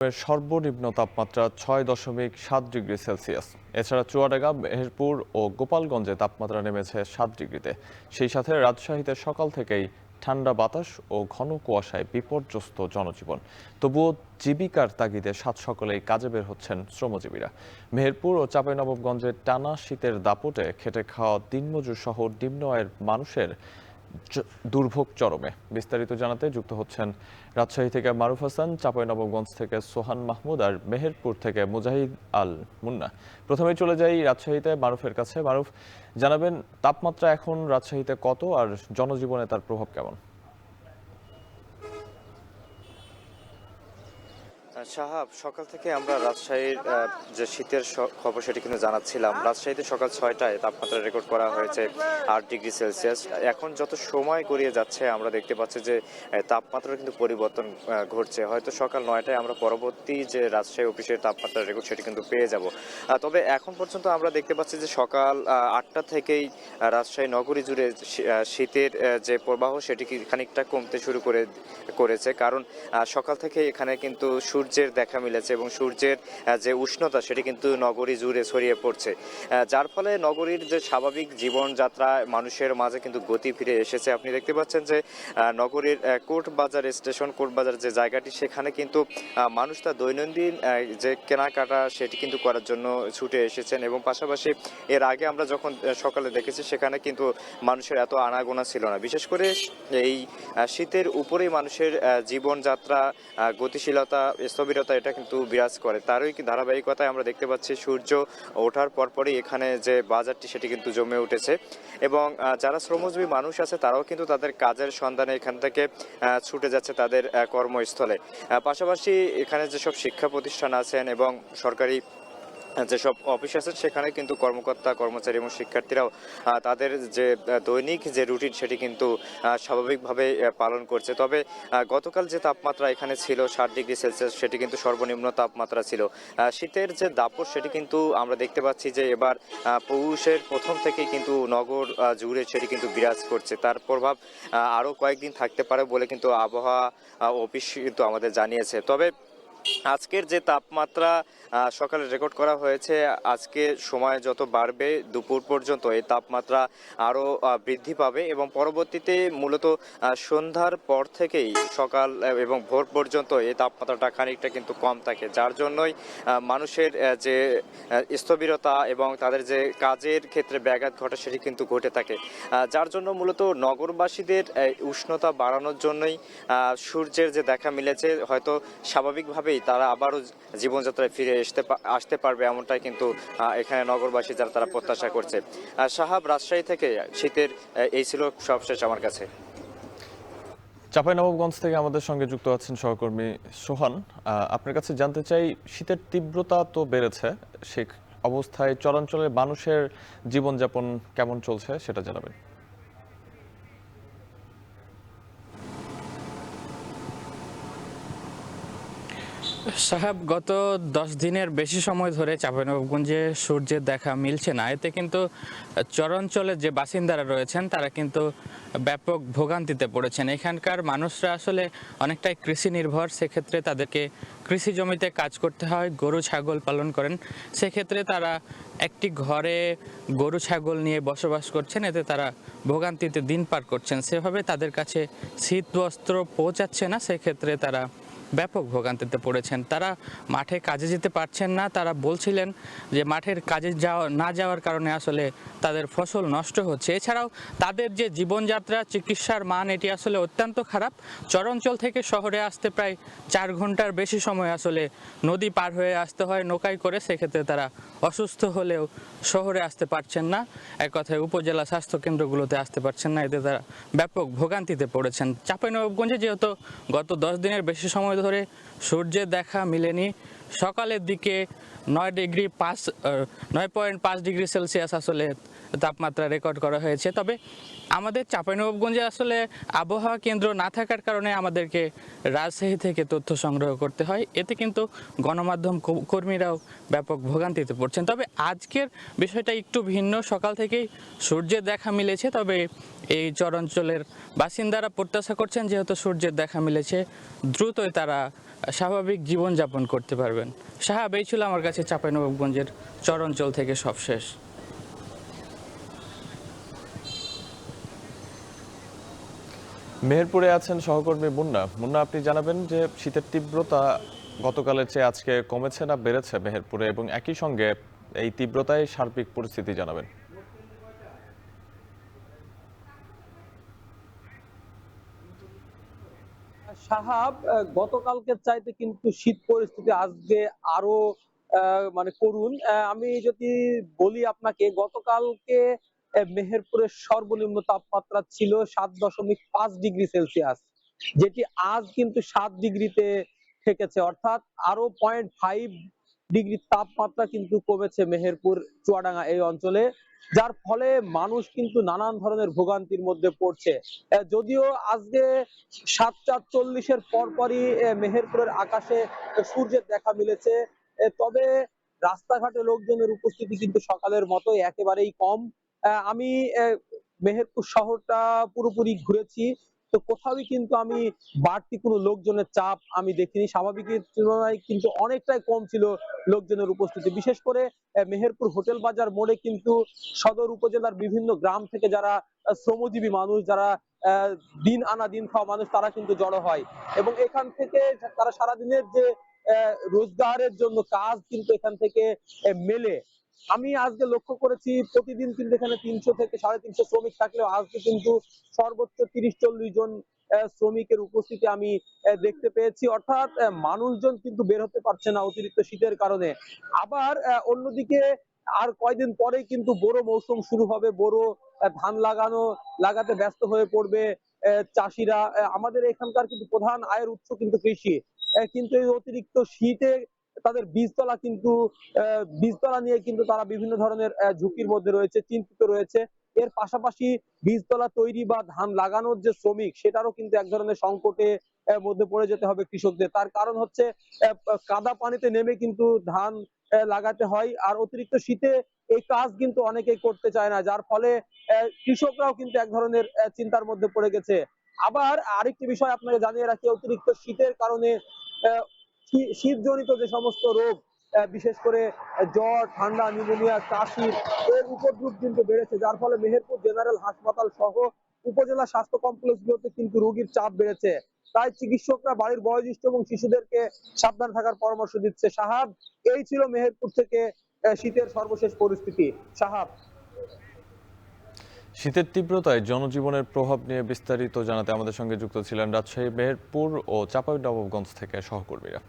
সর্বনিম্ন তাপমাত্রা 6.7 degree Celsius. এছাড়া চুয়াডাঙ্গা, মেহেরপুর ও গোপালগঞ্জে তাপমাত্রা নেমেছে 7 ডিগ্রিতে। সেই সাথে রাজশাহীতে সকাল থেকেই ঠান্ডা বাতাস ও ঘন কুয়াশায় বিপর্যস্ত জনজীবন। তবুও জীবিকার তাগিদে সাত সকালেই কাজে বের হচ্ছেন শ্রমজীবীরা। মেহেরপুর ও চাঁপাইনবাবগঞ্জের টানা শীতের দাপটে খেটে খাওয়া দিনমজুর সহ নিম্ন আয়ের মানুষের দুর্ভোগ চরমে। বিস্তারিত জানাতে যুক্ত হচ্ছেন রাজশাহী থেকে মারুফ হাসান, চাঁপাইনবাবগঞ্জ থেকে সোহান মাহমুদ আর মেহেরপুর থেকে মুজাহিদ আল মুন্না। প্রথমে চলে যাই রাজশাহীতে মারুফের কাছে। মারুফ, জানাবেন তাপমাত্রা এখন রাজশাহীতে কত আর জনজীবনে তার প্রভাব কেমন? সাহাব, সকাল থেকে আমরা রাজশাহীর যে শীতের খবর সেটি কিন্তু জানাচ্ছিলাম। রাজশাহীতে সকাল 6টায় তাপমাত্রা রেকর্ড করা হয়েছে 8 ডিগ্রি সেলসিয়াস। এখন যত সময় গড়িয়ে যাচ্ছে আমরা দেখতে পাচ্ছি যে তাপমাত্রার কিন্তু পরিবর্তন ঘটছে। হয়তো সকাল 9টায় আমরা পরবর্তী যে রাজশাহী অফিসের তাপমাত্রা রেকর্ড সেটি কিন্তু পেয়ে যাব। তবে এখন পর্যন্ত আমরা দেখতে পাচ্ছি যে সকাল 8টা থেকেই রাজশাহী নগরী জুড়ে শীতের যে প্রবাহ সেটি খানিকটা কমতে শুরু করেছে। কারণ সকাল থেকে এখানে কিন্তু সূর্যের দেখা মিলেছে এবং সূর্যের যে উষ্ণতা সেটি কিন্তু নগরী জুড়ে ছড়িয়ে পড়ছে, যার ফলে নগরীর যে স্বাভাবিক জীবনযাত্রা মানুষের মাঝে কিন্তু গতি ফিরে এসেছে। আপনি দেখতে পাচ্ছেন যে নগরীর কোর্টবাজার স্টেশন, কোর্টবাজার যে জায়গাটি, সেখানে কিন্তু মানুষ তার দৈনন্দিন যে কেনাকাটা সেটি কিন্তু করার জন্য ছুটে এসেছেন। এবং পাশাপাশি এর আগে আমরা যখন সকালে দেখেছি সেখানে কিন্তু মানুষের এত আনাগোনা ছিল না। বিশেষ করে এই শীতের উপরেই মানুষের জীবনযাত্রা, গতিশীলতা, স্থবিরতা এটা কিন্তু বিরাজ করে। তারই ধারাবাহিকতায় আমরা দেখতে পাচ্ছি সূর্য ওঠার পরপরই এখানে যে বাজারটি সেটি কিন্তু জমে উঠেছে। এবং যারা শ্রমজীবী মানুষ আছে তারাও কিন্তু তাদের কাজের সন্ধানে এখান থেকে ছুটে যাচ্ছে তাদের কর্মস্থলে। পাশাপাশি এখানে যেসব শিক্ষা প্রতিষ্ঠান আছেন এবং সরকারি যেসব অফিস আছে সেখানে কিন্তু কর্মকর্তা, কর্মচারী এবং শিক্ষার্থীরাও তাদের যে দৈনিক যে রুটিন সেটি কিন্তু স্বাভাবিকভাবে পালন করছে। তবে গতকাল যে তাপমাত্রা এখানে ছিল 7 ডিগ্রি সেলসিয়াস, সেটি কিন্তু সর্বনিম্ন তাপমাত্রা ছিল। শীতের যে দাপট সেটি কিন্তু আমরা দেখতে পাচ্ছি যে এবার পৌষের প্রথম থেকেই কিন্তু নগর জুড়ে সেটি কিন্তু বিরাজ করছে। তার প্রভাব আরও কয়েকদিন থাকতে পারে বলে কিন্তু আবহাওয়া অফিস কিন্তু আমাদের জানিয়েছে। তবে আজকের যে তাপমাত্রা সকালে রেকর্ড করা হয়েছে, আজকে সময় যত বাড়বে দুপুর পর্যন্ত এই তাপমাত্রা আরও বৃদ্ধি পাবে এবং পরবর্তীতে মূলত সন্ধ্যার পর থেকেই সকাল এবং ভোর পর্যন্ত এই তাপমাত্রাটা খানিকটা কিন্তু কম থাকে, যার জন্যই মানুষের যে স্থবিরতা এবং তাদের যে কাজের ক্ষেত্রে ব্যাঘাত ঘটে সেটি কিন্তু ঘটে থাকে। যার জন্য মূলত নগরবাসীদের উষ্ণতা বাড়ানোর জন্যই সূর্যের যে দেখা মিলেছে, হয়তো স্বাভাবিকভাবেই তারা আবারও জীবনযাত্রায় ফিরে আসতে পারবে, এমনটাই কিন্তু এখানে নগরবাসী যারা তারা প্রত্যাশা করছে। সাহাব, রাজশাহী থেকে শীতের এই ছিল সবশেষ আমার কাছে। চাঁপাইনবাবগঞ্জ থেকে আমাদের সঙ্গে যুক্ত আছেন সহকর্মী সোহান। আপনার কাছে জানতে চাই, শীতের তীব্রতা তো বেড়েছে, সে অবস্থায় চরাঞ্চলে মানুষের জীবনযাপন কেমন চলছে সেটা জানাবেন। সাহেব, গত 10 দিনের বেশি সময় ধরে চাঁপাইনবাবগঞ্জে সূর্যের দেখা মিলছে না। এতে কিন্তু চরাঞ্চলের যে বাসিন্দারা রয়েছেন তারা কিন্তু ব্যাপক ভোগান্তিতে পড়েছেন। এখানকার মানুষরা আসলে অনেকটাই কৃষি নির্ভর, সেক্ষেত্রে তাদেরকে কৃষি জমিতে কাজ করতে হয়, গরু ছাগল পালন করেন। সেক্ষেত্রে তারা একটি ঘরে গরু ছাগল নিয়ে বসবাস করছেন, এতে তারা ভোগান্তিতে দিন পার করছেন। সেভাবে তাদের কাছে শীত বস্ত্র পৌঁছাচ্ছে না, সেক্ষেত্রে তারা ব্যাপক ভোগান্তিতে পড়েছেন। তারা মাঠে কাজে যেতে পারছেন না। তারা বলছিলেন যে মাঠের কাজে না যাওয়ার কারণে আসলে তাদের ফসল নষ্ট হচ্ছে। এছাড়াও তাদের যে জীবনযাত্রা, চিকিৎসার মান এটি আসলে অত্যন্ত খারাপ। চরাঞ্চল থেকে শহরে আসতে প্রায় 4 ঘন্টার বেশি সময় আসলে নদী পার হয়ে আসতে হয় নৌকায় করে। সেক্ষেত্রে তারা অসুস্থ হলেও শহরে আসতে পারছেন না, এক কথায় উপজেলা স্বাস্থ্যকেন্দ্রগুলোতে আসতে পারছেন না। এতে তারা ব্যাপক ভোগান্তিতে পড়েছেন। চাঁপাইনবাবগঞ্জে যেহেতু গত 10 দিনের বেশি সময় ধরে সূর্যের দেখা মিলেনি, সকালের দিকে 9.5 ডিগ্রি সেলসিয়াস আসলে তাপমাত্রা রেকর্ড করা হয়েছে। তবে আমাদের চাঁপাইনবাবগঞ্জে আসলে আবহাওয়া কেন্দ্র না থাকার কারণে আমাদেরকে রাজশাহী থেকে তথ্য সংগ্রহ করতে হয়। এতে কিন্তু গণমাধ্যম কর্মীরাও ব্যাপক ভোগান্তিতে পড়ছেন। তবে আজকের বিষয়টা একটু ভিন্ন। সকাল থেকেই সূর্যের দেখা মিলেছে, তবে এই চরাঞ্চলের বাসিন্দারা প্রত্যাশা করছেন যেহেতু সূর্যের দেখা মিলেছে দ্রুতই তারা স্বাভাবিক জীবনযাপন করতে পারবেন। সাহাব, এই ছিল আমার কাছে চাঁপাইনবাবগঞ্জের চর অঞ্চল থেকে সবশেষ। মেহেরপুরে আছেন সহকর্মী মুন্না। মুন্না, আপনি জানাবেন যে শীতের তীব্রতা গতকালের চেয়ে আজকে কমেছে না বেড়েছে মেহেরপুরে, এবং একই সঙ্গে এই তীব্রতায় সার্বিক পরিস্থিতি জানাবেন। সাহাব, গতকালকের চাইতে কিন্তু শীত পরিস্থিতি আজকে আরো মানে করুণ। আমি যদি বলি আপনাকে, গতকালকে মেহেরপুরের সর্বনিম্ন তাপমাত্রা ছিল 7.5 ডিগ্রি সেলসিয়াস, যেটি আজ কিন্তু 7 ডিগ্রিতে ঠেকেছে, অর্থাৎ আরো 0.5 ডিগ্রি তাপমাত্রা কিন্তু কমেছে মেহেরপুর চুয়াডাঙ্গা এই অঞ্চলে, যার ফলে মানুষ কিন্তু নানান ধরনের ভোগান্তির মধ্যে পড়ছে। যদিও আজকে 7:40-এর পরপরই মেহেরপুরের আকাশে সূর্যের দেখা মিলেছে, তবে রাস্তাঘাটে লোকজনের উপস্থিতি কিন্তু সকালের মতোই একেবারেই কম। আমি মেহেরপুর শহরটা পুরোপুরি ঘুরেছি, তো কোথাওই কিন্তু আমি বাড়তি কোনো লোকজনের চাপ আমি দেখিনি। স্বাভাবিকের তুলনায় কিন্তু অনেকটাই কম ছিল লোকজনের উপস্থিতি। বিশেষ করে মেহেরপুর হোটেল বাজার মোড়ে কিন্তু সদর উপজেলার বিভিন্ন গ্রাম থেকে যারা শ্রমজীবী মানুষ, যারা দিন আনা দিন খাওয়া মানুষ, তারা কিন্তু জড়ো হয় এবং এখান থেকে তারা সারাদিনের যে রোজগারের জন্য কাজ কিন্তু এখান থেকে মেলে। আমি আজকে লক্ষ্য করেছি প্রতিদিন কিন্তু এখানে 300 থেকে 350 শ্রমিক থাকলেও আজকে কিন্তু সর্বোচ্চ 30-40 জন শ্রমিকের উপস্থিতি আমি দেখতে পেয়েছি, অর্থাৎ মানুষজন কিন্তু বের হতে পারছে না অতিরিক্ত শীতের কারণে। আবার অন্যদিকে আর কয়দিন পরেই কিন্তু বোরো মৌসুম শুরু হবে, বোরো ধান লাগাতে ব্যস্ত হয়ে পড়বে চাষিরা। আমাদের এখানকার কিন্তু প্রধান আয়ের উৎস কিন্তু কৃষি, কিন্তু এই অতিরিক্ত শীতে তাদের বীজতলা নিয়ে কিন্তু তারা বিভিন্ন ধরনের ঝুঁকির মধ্যে রয়েছে, চিন্তিত রয়েছে। এর পাশাপাশি বীজতলা তৈরি বা ধান লাগানোর যে শ্রমিক, সেটারও কিন্তু এক ধরনের সংকটে মধ্যে পড়ে যেতে হবে কৃষকদের। তার কারণ হচ্ছে কাদা পানিতে নেমে কিন্তু ধান লাগাতে হয়, আর অতিরিক্ত শীতে এই কাজ কিন্তু অনেকেই করতে চায় না, যার ফলে কৃষকরাও কিন্তু এক ধরনের চিন্তার মধ্যে পড়ে গেছে। আবার আরেকটি বিষয় আপনাকে জানিয়ে রাখি, অতিরিক্ত শীতের কারণে শীতজনিত যে সমস্ত রোগ, বিশেষ করে জ্বর, ঠান্ডা, নিউমোনিয়া, কাশি, এর উপদ্রব কিন্তু বেড়েছে, যার ফলে মেহেরপুর জেনারেল হাসপাতাল সহ উপজেলা স্বাস্থ্য কমপ্লেক্সগুলোতে কিন্তু রোগীর চাপ বেড়েছে। তাই চিকিৎসকরা বাড়ির বয়োজ্যেষ্ঠ এবং শিশুদেরকে সাবধান থাকার পরামর্শ দিচ্ছে। সাহাব, এই ছিল মেহেরপুর থেকে শীতের সর্বশেষ পরিস্থিতি। সাহাব। শীতের তীব্রতায় জনজীবনের প্রভাব নিয়ে বিস্তারিত জানাতে আমাদের সঙ্গে যুক্ত ছিলেন রাজশাহী, মেহেরপুর ও চাঁপাইনবাবগঞ্জ থেকে সহকর্মীরা।